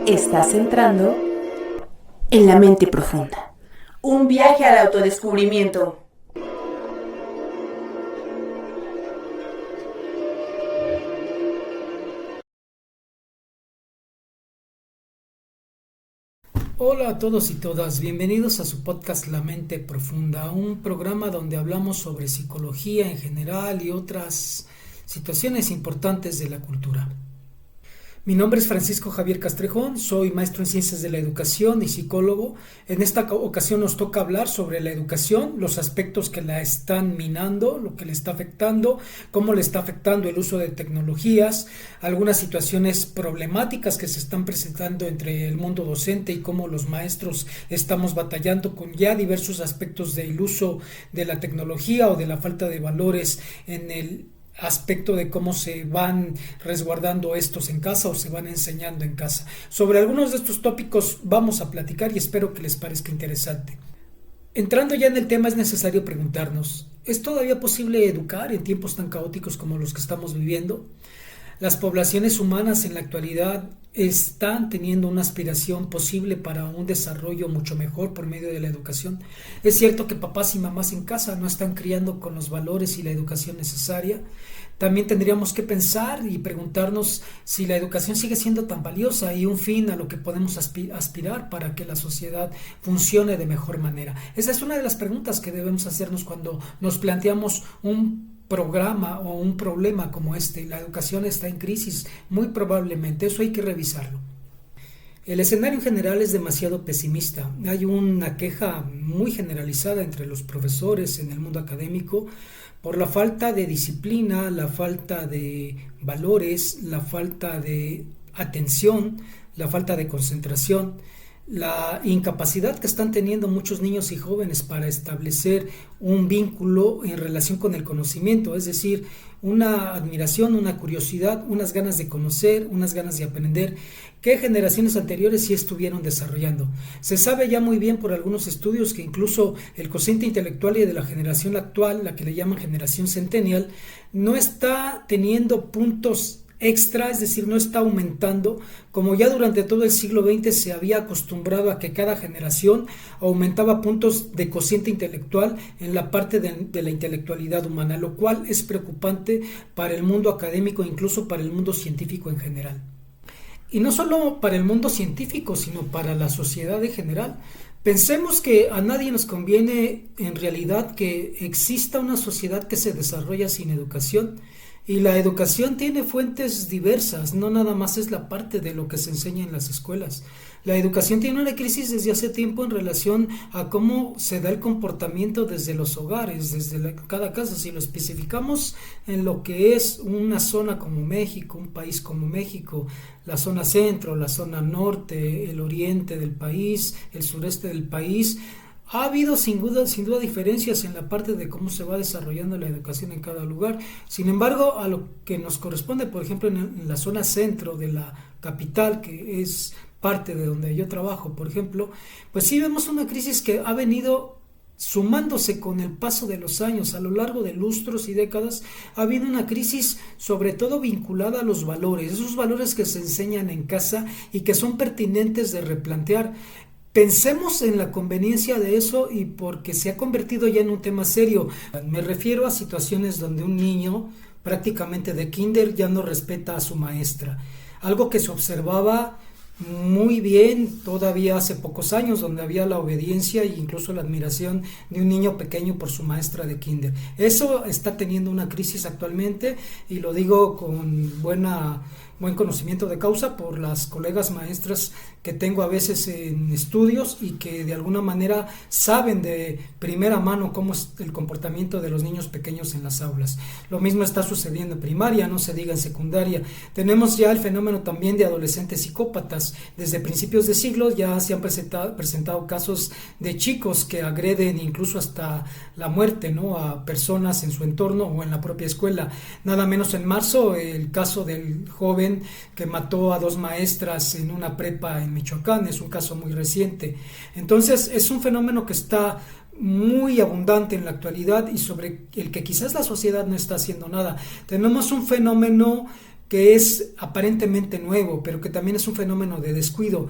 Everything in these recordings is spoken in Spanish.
Estás entrando en la mente profunda. Un viaje al autodescubrimiento. Hola a todos y todas, bienvenidos a su podcast La Mente Profunda, un programa donde hablamos sobre psicología en general y otras situaciones importantes de la cultura. Mi nombre es Francisco Javier Castrejón, soy maestro en Ciencias de la Educación y psicólogo. En esta ocasión nos toca hablar sobre la educación, los aspectos que la están minando, lo que le está afectando, cómo le está afectando el uso de tecnologías, algunas situaciones problemáticas que se están presentando entre el mundo docente y cómo los maestros estamos batallando con ya diversos aspectos del uso de la tecnología o de la falta de valores en el aspecto de cómo se van resguardando estos en casa o se van enseñando en casa. Sobre algunos de estos tópicos vamos a platicar y espero que les parezca interesante. Entrando ya en el tema, es necesario preguntarnos, ¿es todavía posible educar en tiempos tan caóticos como los que estamos viviendo? Las poblaciones humanas en la actualidad están teniendo una aspiración posible para un desarrollo mucho mejor por medio de la educación. Es cierto que papás y mamás en casa no están criando con los valores y la educación necesaria. También tendríamos que pensar y preguntarnos si la educación sigue siendo tan valiosa y un fin a lo que podemos aspirar para que la sociedad funcione de mejor manera. Esa es una de las preguntas que debemos hacernos cuando nos planteamos un programa o un problema como este. La educación está en crisis, muy probablemente, eso hay que revisarlo. El escenario en general es demasiado pesimista. Hay una queja muy generalizada entre los profesores en el mundo académico por la falta de disciplina, la falta de valores, la falta de atención, la falta de concentración, la incapacidad que están teniendo muchos niños y jóvenes para establecer un vínculo en relación con el conocimiento, es decir, una admiración, una curiosidad, unas ganas de conocer, unas ganas de aprender que generaciones anteriores sí estuvieron desarrollando. Se sabe ya muy bien por algunos estudios que incluso el cociente intelectual de la generación actual, la que le llaman generación centennial, no está teniendo puntos extra, es decir, no está aumentando, como ya durante todo el siglo XX se había acostumbrado a que cada generación aumentaba puntos de cociente intelectual en la parte de la intelectualidad humana, lo cual es preocupante para el mundo académico e incluso para el mundo científico en general. Y no solo para el mundo científico, sino para la sociedad en general. Pensemos que a nadie nos conviene en realidad que exista una sociedad que se desarrolla sin educación. Y la educación tiene fuentes diversas, no nada más es la parte de lo que se enseña en las escuelas. La educación tiene una crisis desde hace tiempo en relación a cómo se da el comportamiento desde los hogares, desde cada casa. Si lo especificamos en lo que es una zona como México, un país como México, la zona centro, la zona norte, el oriente del país, el sureste del país, ha habido sin duda diferencias en la parte de cómo se va desarrollando la educación en cada lugar. Sin embargo, a lo que nos corresponde, por ejemplo, en la zona centro de la capital, que es parte de donde yo trabajo, por ejemplo, pues sí vemos una crisis que ha venido sumándose con el paso de los años. A lo largo de lustros y décadas ha habido una crisis sobre todo vinculada a los valores, esos valores que se enseñan en casa y que son pertinentes de replantear. Pensemos en la conveniencia de eso y porque se ha convertido ya en un tema serio. Me refiero a situaciones donde un niño prácticamente de kinder ya no respeta a su maestra. Algo que se observaba muy bien todavía hace pocos años, donde había la obediencia e incluso la admiración de un niño pequeño por su maestra de kinder. Eso está teniendo una crisis actualmente y lo digo con buen conocimiento de causa por las colegas maestras que tengo a veces en estudios y que de alguna manera saben de primera mano cómo es el comportamiento de los niños pequeños en las aulas. Lo mismo está sucediendo en primaria, no se diga en secundaria. Tenemos ya el fenómeno también de adolescentes psicópatas. Desde principios de siglo ya se han presentado casos de chicos que agreden incluso hasta la muerte, ¿no?, a personas en su entorno o en la propia escuela. Nada menos en marzo el caso del joven que mató a 2 maestras en una prepa en Michoacán, es un caso muy reciente. Entonces es un fenómeno que está muy abundante en la actualidad y sobre el que quizás la sociedad no está haciendo nada. Tenemos un fenómeno que es aparentemente nuevo, pero que también es un fenómeno de descuido.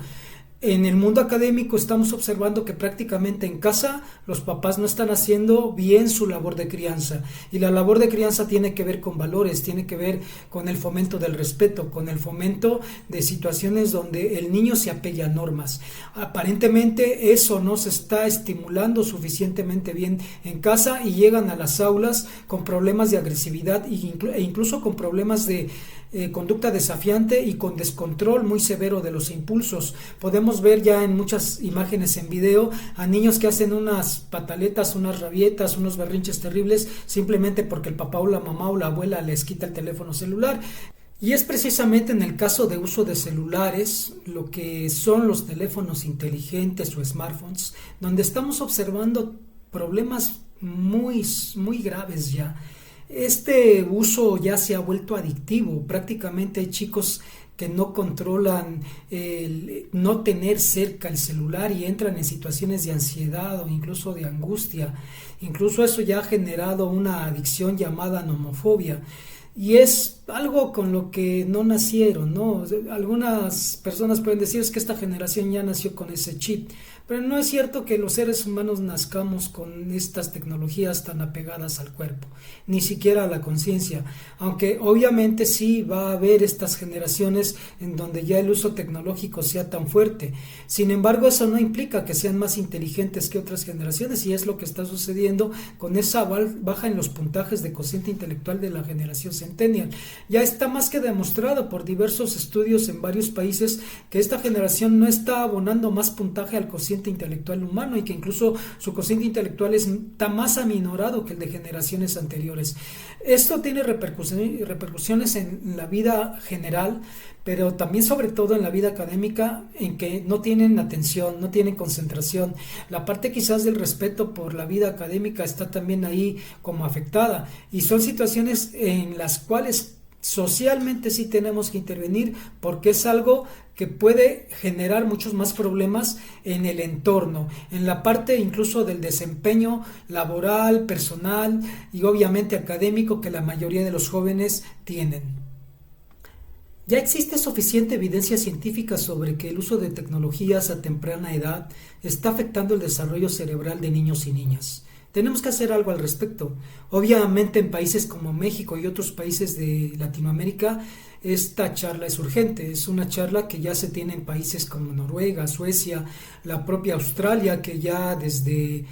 En el mundo académico estamos observando que prácticamente en casa los papás no están haciendo bien su labor de crianza, y la labor de crianza tiene que ver con valores, tiene que ver con el fomento del respeto, con el fomento de situaciones donde el niño se apegue a normas. Aparentemente eso no se está estimulando suficientemente bien en casa y llegan a las aulas con problemas de agresividad e incluso con problemas de conducta desafiante y con descontrol muy severo de los impulsos. Podemos ver ya en muchas imágenes en video a niños que hacen unas pataletas, unas rabietas, unos berrinches terribles simplemente porque el papá o la mamá o la abuela les quita el teléfono celular. Y es precisamente en el caso de uso de celulares, lo que son los teléfonos inteligentes o smartphones, donde estamos observando problemas muy graves ya. Este uso ya se ha vuelto adictivo. Prácticamente hay chicos que no controlan el no tener cerca el celular y entran en situaciones de ansiedad o incluso de angustia. Incluso eso ya ha generado una adicción llamada nomofobia. Y es algo con lo que no nacieron, ¿no? Algunas personas pueden decir es que esta generación ya nació con ese chip, pero no es cierto que los seres humanos nazcamos con estas tecnologías tan apegadas al cuerpo, ni siquiera a la conciencia, aunque obviamente sí va a haber estas generaciones en donde ya el uso tecnológico sea tan fuerte. Sin embargo, eso no implica que sean más inteligentes que otras generaciones, y es lo que está sucediendo con esa baja en los puntajes de cociente intelectual de la generación centennial. Ya está más que demostrado por diversos estudios en varios países que esta generación no está abonando más puntaje al cociente intelectual humano, y que incluso su cociente intelectual está más aminorado que el de generaciones anteriores. Esto tiene repercusiones en la vida general, pero también sobre todo en la vida académica, en que no tienen atención, no tienen concentración. La parte quizás del respeto por la vida académica está también ahí como afectada, y son situaciones en las cuales socialmente sí tenemos que intervenir, porque es algo que puede generar muchos más problemas en el entorno, en la parte incluso del desempeño laboral, personal y obviamente académico que la mayoría de los jóvenes tienen. Ya existe suficiente evidencia científica sobre que el uso de tecnologías a temprana edad está afectando el desarrollo cerebral de niños y niñas. Tenemos que hacer algo al respecto. Obviamente en países como México y otros países de Latinoamérica esta charla es urgente. Es una charla que ya se tiene en países como Noruega, Suecia, la propia Australia, que ya desde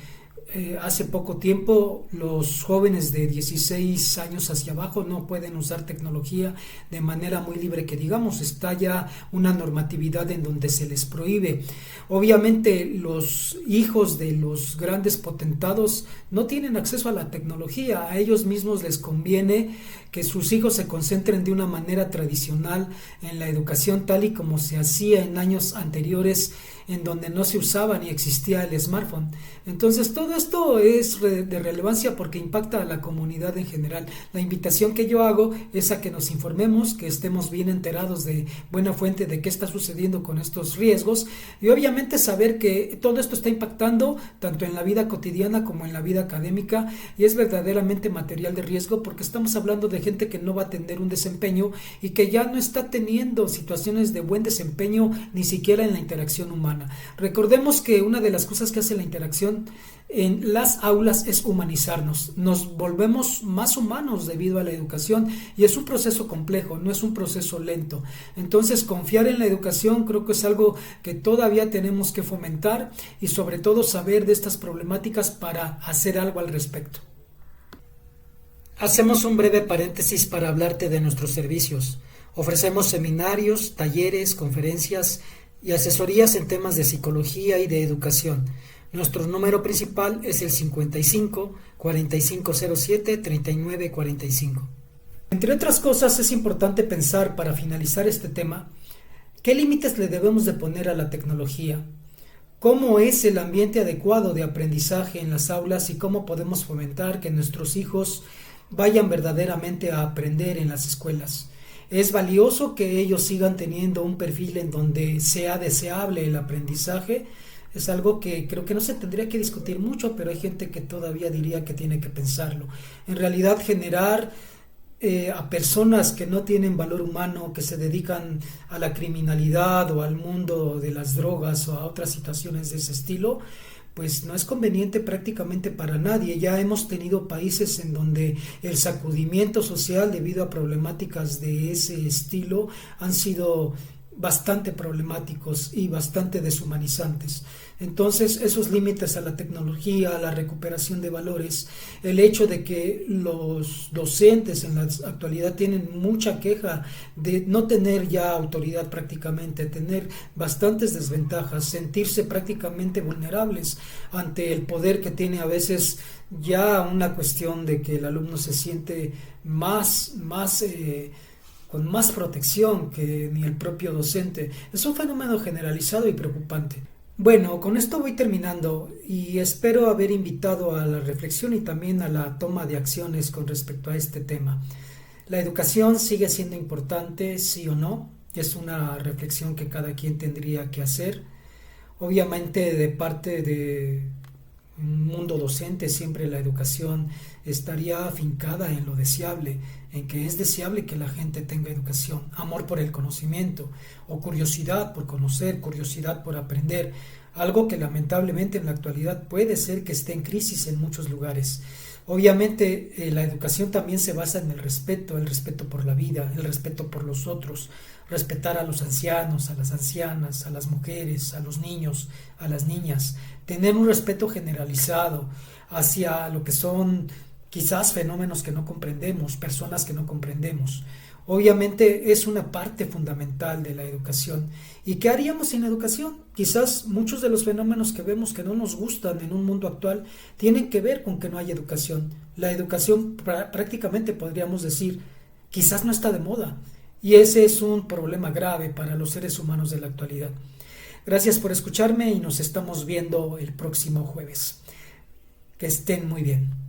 hace poco tiempo los jóvenes de 16 años hacia abajo no pueden usar tecnología de manera muy libre, que digamos. Está ya una normatividad en donde se les prohíbe. Obviamente los hijos de los grandes potentados no tienen acceso a la tecnología. A ellos mismos les conviene que sus hijos se concentren de una manera tradicional en la educación, tal y como se hacía en años anteriores, en donde no se usaba ni existía el smartphone. Entonces todo esto es de relevancia porque impacta a la comunidad en general. La invitación que yo hago es a que nos informemos, que estemos bien enterados de buena fuente de qué está sucediendo con estos riesgos, y obviamente saber que todo esto está impactando tanto en la vida cotidiana como en la vida académica, y es verdaderamente material de riesgo porque estamos hablando de gente que no va a tener un desempeño y que ya no está teniendo situaciones de buen desempeño ni siquiera en la interacción humana. Recordemos que una de las cosas que hace la interacción en las aulas es humanizarnos. Nos volvemos más humanos debido a la educación, y es un proceso complejo, no es un proceso lento. Entonces, confiar en la educación creo que es algo que todavía tenemos que fomentar, y sobre todo saber de estas problemáticas para hacer algo al respecto. Hacemos un breve paréntesis para hablarte de nuestros servicios. Ofrecemos seminarios, talleres, conferencias y asesorías en temas de psicología y de educación. Nuestro número principal es el 55 4507 3945. Entre otras cosas, es importante pensar, para finalizar este tema, qué límites le debemos de poner a la tecnología, cómo es el ambiente adecuado de aprendizaje en las aulas y cómo podemos fomentar que nuestros hijos vayan verdaderamente a aprender en las escuelas. Es valioso que ellos sigan teniendo un perfil en donde sea deseable el aprendizaje. Es algo que creo que no se tendría que discutir mucho, pero hay gente que todavía diría que tiene que pensarlo. En realidad, generar a personas que no tienen valor humano, que se dedican a la criminalidad o al mundo de las drogas o a otras situaciones de ese estilo, pues no es conveniente prácticamente para nadie. Ya hemos tenido países en donde el sacudimiento social debido a problemáticas de ese estilo han sido bastante problemáticos y bastante deshumanizantes. Entonces, esos límites a la tecnología, a la recuperación de valores, el hecho de que los docentes en la actualidad tienen mucha queja de no tener ya autoridad prácticamente, tener bastantes desventajas, sentirse prácticamente vulnerables ante el poder que tiene a veces ya una cuestión de que el alumno se siente con más protección que ni el propio docente. Es un fenómeno generalizado y preocupante. Bueno, con esto voy terminando y espero haber invitado a la reflexión y también a la toma de acciones con respecto a este tema. ¿La educación sigue siendo importante, sí o no? Es una reflexión que cada quien tendría que hacer. Obviamente, de parte de un mundo docente, siempre la educación estaría afincada en lo deseable, en que es deseable que la gente tenga educación, amor por el conocimiento o curiosidad por conocer, curiosidad por aprender, algo que lamentablemente en la actualidad puede ser que esté en crisis en muchos lugares. Obviamente la educación también se basa en el respeto por la vida, el respeto por los otros, respetar a los ancianos, a las ancianas, a las mujeres, a los niños, a las niñas, tener un respeto generalizado hacia lo que son quizás fenómenos que no comprendemos, personas que no comprendemos. Obviamente es una parte fundamental de la educación. ¿Y qué haríamos sin educación? Quizás muchos de los fenómenos que vemos que no nos gustan en un mundo actual tienen que ver con que no hay educación. La educación prácticamente podríamos decir, quizás no está de moda. Y ese es un problema grave para los seres humanos de la actualidad. Gracias por escucharme y nos estamos viendo el próximo jueves. Que estén muy bien.